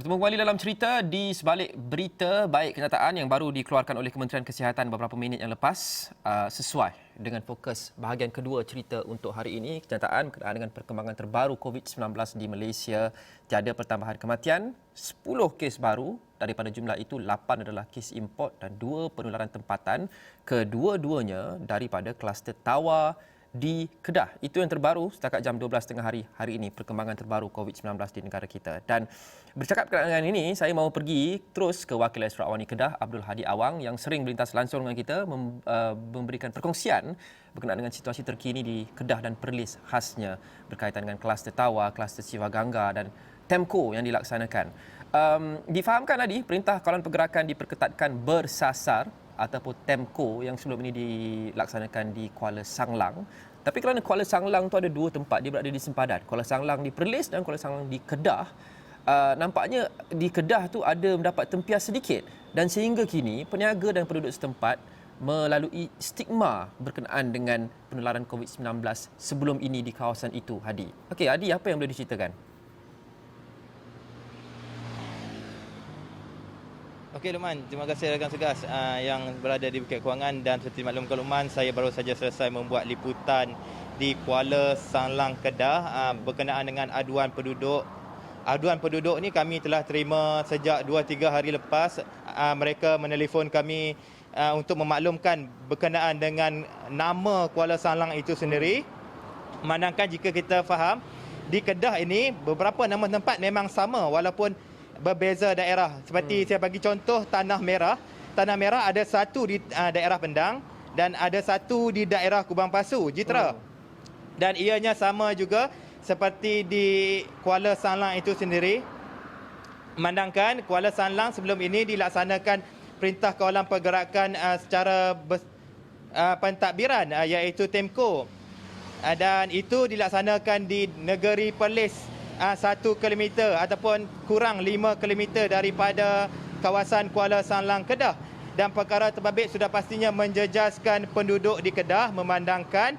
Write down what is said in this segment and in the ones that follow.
Bertemu kembali dalam cerita di sebalik berita baik kenyataan yang baru dikeluarkan oleh Kementerian Kesihatan beberapa minit yang lepas sesuai dengan fokus bahagian kedua cerita untuk hari ini. Kenyataan berkenaan dengan perkembangan terbaru COVID-19 di Malaysia, tiada pertambahan kematian, 10 kes baru. Daripada jumlah itu, 8 adalah kes import dan 2 penularan tempatan. Kedua-duanya daripada kluster Tawa di Kedah. Itu yang terbaru setakat jam 12 tengah hari ini, perkembangan terbaru COVID-19 di negara kita. Dan bercakap dengan ini, saya mahu pergi terus ke Wakil Esra Awani Kedah, Abdul Hadi Awang, yang sering berlintas langsung dengan kita, memberikan perkongsian berkenaan dengan situasi terkini di Kedah dan Perlis khasnya berkaitan dengan kluster Tawa, kluster Sivagangga dan Temco yang dilaksanakan. Difahamkan tadi, Perintah Kawalan Pergerakan diperketatkan bersasar ataupun Temco yang sebelum ini dilaksanakan di Kuala Sanglang. Tapi kerana Kuala Sanglang tu ada dua tempat, dia berada di sempadan. Kuala Sanglang di Perlis dan Kuala Sanglang di Kedah. Nampaknya di Kedah tu ada mendapat tempias sedikit dan sehingga kini peniaga dan penduduk setempat melalui stigma berkenaan dengan penularan COVID-19 sebelum ini di kawasan itu, Hadi. Okey, Hadi, apa yang boleh diceritakan? Okey Luqman, terima kasih rakan segas yang berada di Bukit Kewangan, dan seperti maklumkan Luqman, saya baru saja selesai membuat liputan di Kuala Sanglang Kedah berkenaan dengan aduan penduduk. Aduan penduduk ni kami telah terima sejak 2-3 hari lepas. Mereka menelefon kami untuk memaklumkan berkenaan dengan nama Kuala Sanglang itu sendiri. Memandangkan jika kita faham, di Kedah ini beberapa nama tempat memang sama walaupun berbeza daerah. Seperti saya bagi contoh Tanah Merah. Tanah Merah ada satu di daerah Pendang dan ada satu di daerah Kubang Pasu, Jitra. Dan ianya sama juga seperti di Kuala Sanglang itu sendiri. Memandangkan Kuala Sanglang sebelum ini dilaksanakan Perintah Kawalan Pergerakan secara pentadbiran iaitu Temco. Dan itu dilaksanakan di negeri Perlis, 1 kilometer ataupun kurang 5 kilometer daripada kawasan Kuala Sanglang Kedah. Dan perkara terbabit sudah pastinya menjejaskan penduduk di Kedah, memandangkan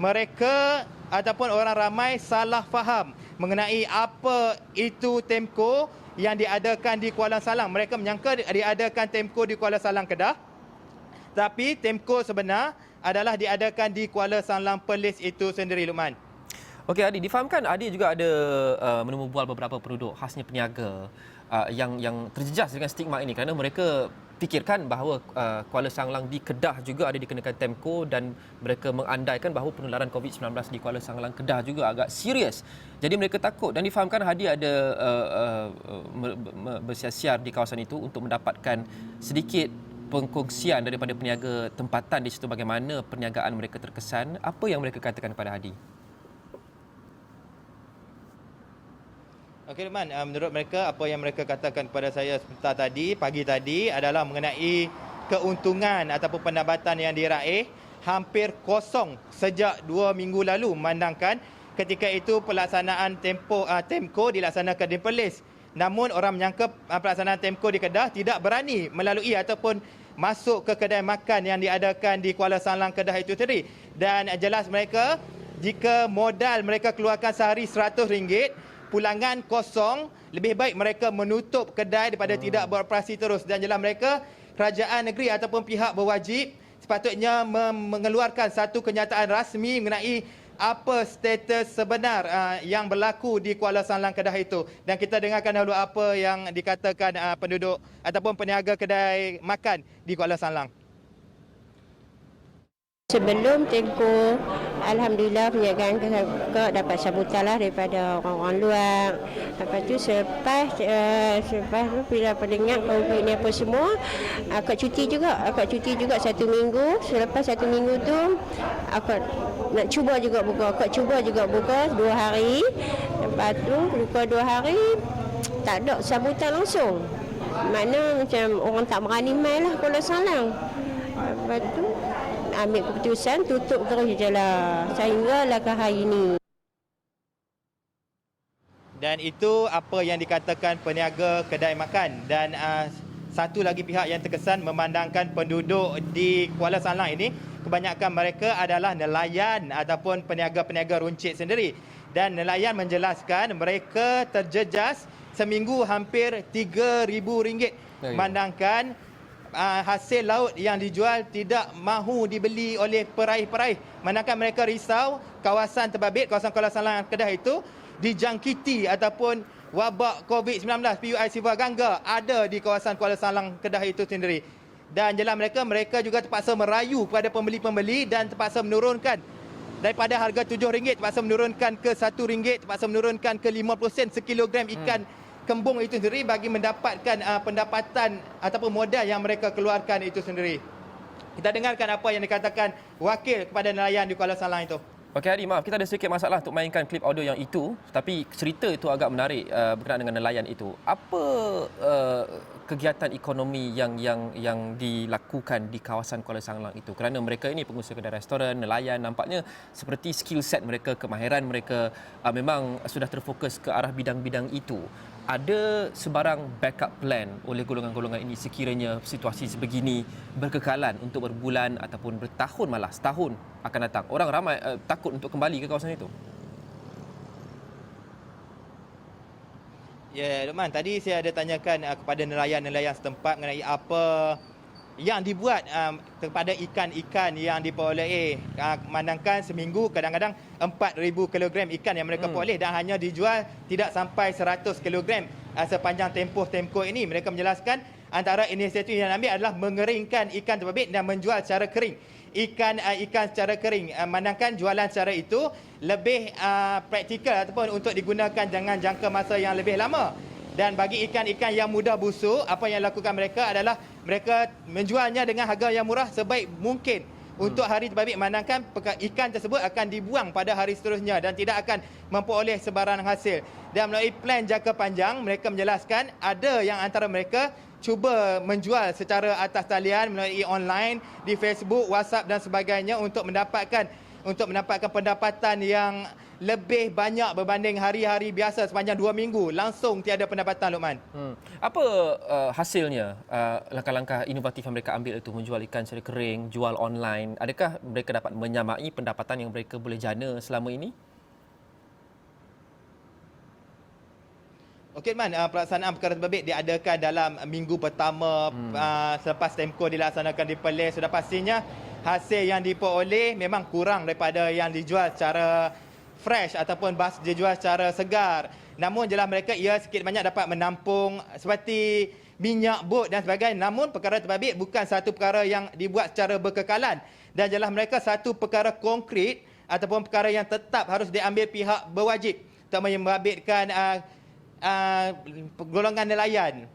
mereka ataupun orang ramai salah faham mengenai apa itu Temco yang diadakan di Kuala Sanglang. Mereka menyangka diadakan Temco di Kuala Sanglang Kedah, tapi Temco sebenar adalah diadakan di Kuala Sanglang Perlis itu sendiri, Luqman. Okey, Adi, difahamkan Adi juga ada menemu bual beberapa penduduk khasnya peniaga yang terjejas dengan stigma ini kerana mereka fikirkan bahawa Kuala Sanglang di Kedah juga ada dikenakan Temco dan mereka mengandaikan bahawa penularan COVID-19 di Kuala Sanglang Kedah juga agak serius. Jadi mereka takut, dan difahamkan Hadi ada bersiar-siar di kawasan itu untuk mendapatkan sedikit pengkongsian daripada peniaga tempatan di situ bagaimana perniagaan mereka terkesan. Apa yang mereka katakan kepada Hadi? Okey Luqman, menurut mereka, apa yang mereka katakan kepada saya sebentar tadi, pagi tadi, adalah mengenai keuntungan ataupun pendapatan yang diraih hampir kosong sejak 2 minggu lalu, memandangkan ketika itu pelaksanaan Temco dilaksanakan di Perlis. Namun orang menyangka pelaksanaan Temco di Kedah tidak berani melalui ataupun masuk ke kedai makan yang diadakan di Kuala Sanglang Kedah itu sendiri. Dan jelas mereka, jika modal mereka keluarkan sehari RM100, pulangan kosong, lebih baik mereka menutup kedai daripada tidak beroperasi terus. Dan jelas mereka, kerajaan negeri ataupun pihak berwajib sepatutnya mengeluarkan satu kenyataan rasmi mengenai apa status sebenar yang berlaku di Kuala Sanglang Kedah itu. Dan kita dengarkan dahulu apa yang dikatakan penduduk ataupun peniaga kedai makan di Kuala Sanglang. Sebelum Temco, alhamdulillah perniagaan ke dapat sambutan lah daripada orang-orang luar. Lepas tu selepas tu bila pendengar COVID ni apa semua, akak cuti juga 1 minggu. Selepas 1 minggu tu akak nak cuba juga buka 2 hari. Lepas tu buka 2 hari tak ada sambutan langsung. Mana macam orang tak berani main lah Kuala Sanglang. Lepas tu ambil keputusan tutup terus je lah sehinggalah ke hari ini. Dan itu apa yang dikatakan peniaga kedai makan. Dan satu lagi pihak yang terkesan, memandangkan penduduk di Kuala Sanglang ini, kebanyakan mereka adalah nelayan ataupun peniaga-peniaga runcit sendiri. Dan nelayan menjelaskan mereka terjejas seminggu hampir RM3,000. Memandangkan hasil laut yang dijual tidak mahu dibeli oleh peraih-peraih. Manakala mereka risau kawasan terbabit, kawasan Kuala Salang Kedah itu dijangkiti ataupun wabak COVID-19 PUI Siva Gangga ada di kawasan Kuala Salang Kedah itu sendiri. Dan jelas mereka juga terpaksa merayu kepada pembeli-pembeli dan terpaksa menurunkan daripada harga RM7 terpaksa menurunkan ke RM1, terpaksa menurunkan ke 50 sen sekilogram ikan kembung itu sendiri bagi mendapatkan pendapatan ataupun modal yang mereka keluarkan itu sendiri. Kita dengarkan apa yang dikatakan wakil kepada nelayan di Kuala Salang itu. Okey Hadi, maaf kita ada sedikit masalah untuk mainkan klip audio yang itu, tapi cerita itu agak menarik berkenaan dengan nelayan itu. Apa kegiatan ekonomi yang dilakukan di kawasan Kuala Salang itu? Kerana mereka ini pengusaha kedai restoran, nelayan, nampaknya seperti skill set mereka, kemahiran mereka memang sudah terfokus ke arah bidang-bidang itu. Ada sebarang backup plan oleh golongan-golongan ini sekiranya situasi sebegini berkekalan untuk berbulan ataupun bertahun, malah setahun akan datang? Orang ramai takut untuk kembali ke kawasan itu. Ya, Luqman, tadi saya ada tanyakan kepada nelayan-nelayan setempat mengenai apa yang dibuat kepada ikan-ikan yang diperoleh. Memandangkan seminggu kadang-kadang 4,000 kilogram ikan yang mereka peroleh dan hanya dijual tidak sampai 100 kilogram sepanjang tempoh ini. Mereka menjelaskan antara inisiatif yang diambil adalah mengeringkan ikan terbabit dan menjual secara kering. Ikan secara kering. Memandangkan jualan secara itu lebih praktikal ataupun untuk digunakan dengan jangka masa yang lebih lama. Dan bagi ikan-ikan yang mudah busuk, apa yang dilakukan mereka adalah mereka menjualnya dengan harga yang murah sebaik mungkin untuk hari terbabit. Memandangkan ikan tersebut akan dibuang pada hari seterusnya dan tidak akan memperoleh sebarang hasil. Dan melalui plan jangka panjang, mereka menjelaskan ada yang antara mereka cuba menjual secara atas talian melalui online, di Facebook, WhatsApp dan sebagainya untuk mendapatkan pendapatan yang lebih banyak berbanding hari-hari biasa sepanjang 2 minggu. Langsung tiada pendapatan, Luqman. Apa hasilnya langkah-langkah inovatif yang mereka ambil itu, menjual ikan secara kering, jual online? Adakah mereka dapat menyamai pendapatan yang mereka boleh jana selama ini? Okey, Man, pelaksanaan perkara terbabit diadakan dalam minggu pertama selepas Temco dilaksanakan di Perlis. Sudah pastinya hasil yang diperoleh memang kurang daripada yang dijual secara fresh ataupun dijual secara segar. Namun jelas mereka sikit banyak dapat menampung seperti minyak, bot dan sebagainya. Namun perkara terbabit bukan satu perkara yang dibuat secara berkekalan. Dan jelas mereka satu perkara konkret ataupun perkara yang tetap harus diambil pihak berwajib untuk membabitkan golongan nelayan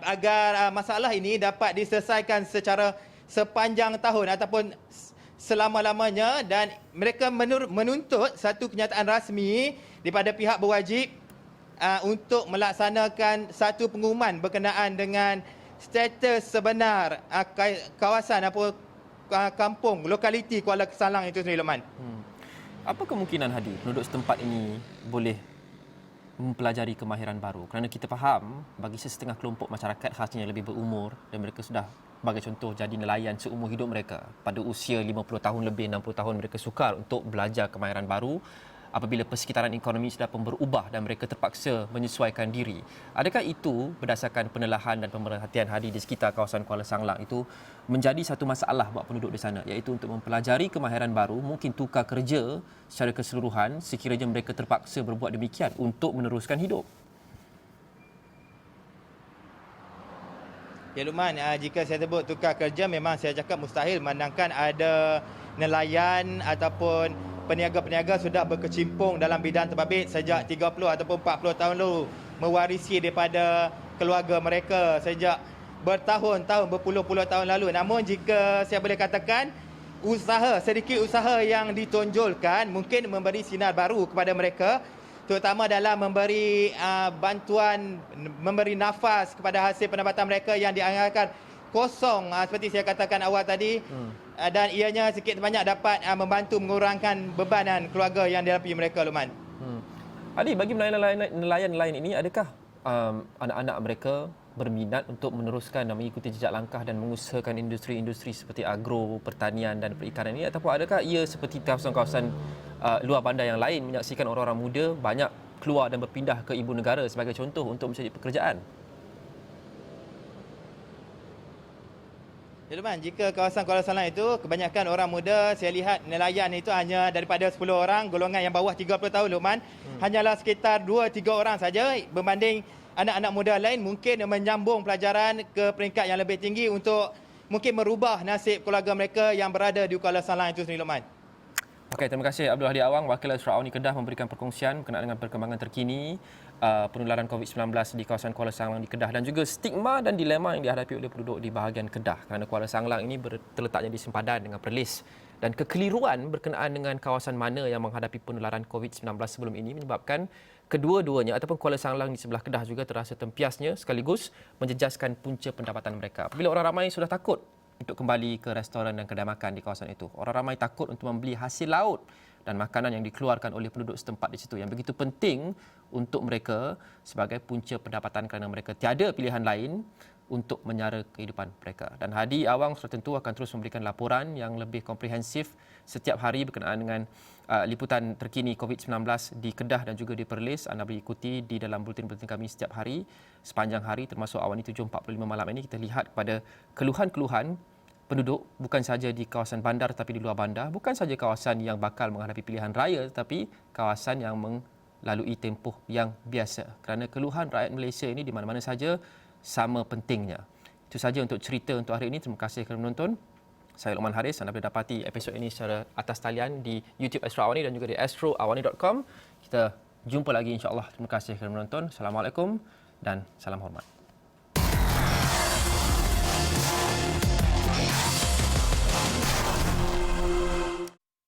agar masalah ini dapat diselesaikan secara sepanjang tahun ataupun selama-lamanya. Dan mereka menuntut satu kenyataan rasmi daripada pihak berwajib untuk melaksanakan satu pengumuman berkenaan dengan status sebenar kawasan atau kampung lokaliti Kuala Salang itu sendiri, Luqman. Apa kemungkinan, Hadi, penduduk setempat ini boleh mempelajari kemahiran baru? Kerana kita faham bagi sesetengah kelompok masyarakat khasnya yang lebih berumur dan mereka sudah bagi contoh jadi nelayan seumur hidup mereka, pada usia 50 tahun lebih, 60 tahun mereka sukar untuk belajar kemahiran baru. Apabila persekitaran ekonomi sudah pun berubah dan mereka terpaksa menyesuaikan diri. Adakah itu berdasarkan penelahan dan pemerhatian Hadi di sekitar kawasan Kuala Salang itu menjadi satu masalah buat penduduk di sana, iaitu untuk mempelajari kemahiran baru, mungkin tukar kerja secara keseluruhan sekiranya mereka terpaksa berbuat demikian untuk meneruskan hidup? Ya, Luqman, jika saya sebut tukar kerja memang saya cakap mustahil, memandangkan ada nelayan ataupun peniaga-peniaga sudah berkecimpung dalam bidang terbabit sejak 30 ataupun 40 tahun lalu, mewarisi daripada keluarga mereka sejak bertahun-tahun, berpuluh-puluh tahun lalu. Namun jika saya boleh katakan, sedikit usaha yang ditonjolkan mungkin memberi sinar baru kepada mereka, terutama dalam memberi bantuan, memberi nafas kepada hasil pendapatan mereka yang dianggarkan kosong seperti saya katakan awal tadi. Dan ianya sikit banyak dapat membantu mengurangkan bebanan keluarga yang dihadapi mereka, Luqman. Adi, bagi nelayan-nelayan ini, adakah anak-anak mereka berminat untuk meneruskan dan mengikuti jejak langkah dan mengusahakan industri-industri seperti agro, pertanian dan perikanan ini, ataupun adakah ia seperti kawasan-kawasan luar bandar yang lain menyaksikan orang-orang muda banyak keluar dan berpindah ke ibu negara sebagai contoh untuk mencari pekerjaan. Ya, Luqman, jika kawasan Kuala Salang itu kebanyakan orang muda, saya lihat nelayan itu hanya daripada 10 orang, golongan yang bawah 30 tahun, Luqman, hanyalah sekitar 2-3 orang saja berbanding anak-anak muda lain mungkin menyambung pelajaran ke peringkat yang lebih tinggi untuk mungkin merubah nasib keluarga mereka yang berada di Kuala Salang itu sendiri, Luqman. Okey, terima kasih Abdul Hadi Awang, Wakil Astro Awani Kedah memberikan perkongsian berkenaan dengan perkembangan terkini penularan COVID-19 di kawasan Kuala Sanglang di Kedah dan juga stigma dan dilema yang dihadapi oleh penduduk di bahagian Kedah kerana Kuala Sanglang ini terletaknya di sempadan dengan Perlis dan kekeliruan berkenaan dengan kawasan mana yang menghadapi penularan COVID-19 sebelum ini menyebabkan kedua-duanya ataupun Kuala Sanglang di sebelah Kedah juga terasa tempiasnya sekaligus menjejaskan punca pendapatan mereka. Apabila orang ramai sudah takut untuk kembali ke restoran dan kedai makan di kawasan itu. Orang ramai takut untuk membeli hasil laut dan makanan yang dikeluarkan oleh penduduk setempat di situ yang begitu penting untuk mereka sebagai punca pendapatan kerana mereka tiada pilihan lain untuk menyara kehidupan mereka. Dan Hadi Awang sudah tentu akan terus memberikan laporan yang lebih komprehensif setiap hari berkenaan dengan liputan terkini COVID-19 di Kedah dan juga di Perlis. Anda boleh ikuti di dalam bulletin-bulletin kami setiap hari sepanjang hari termasuk Awani 7.45 malam ini kita lihat kepada keluhan-keluhan penduduk bukan saja di kawasan bandar tetapi di luar bandar, bukan saja kawasan yang bakal menghadapi pilihan raya tetapi kawasan yang melalui tempoh yang biasa. Kerana keluhan rakyat Malaysia ini di mana-mana saja sama pentingnya. Itu saja untuk cerita untuk hari ini. Terima kasih kerana menonton. Saya Luqman Haris. Anda boleh dapati episod ini secara atas talian di YouTube Astro Awani dan juga di astroawani.com. Kita jumpa lagi insya-Allah. Terima kasih kerana menonton. Assalamualaikum dan salam hormat.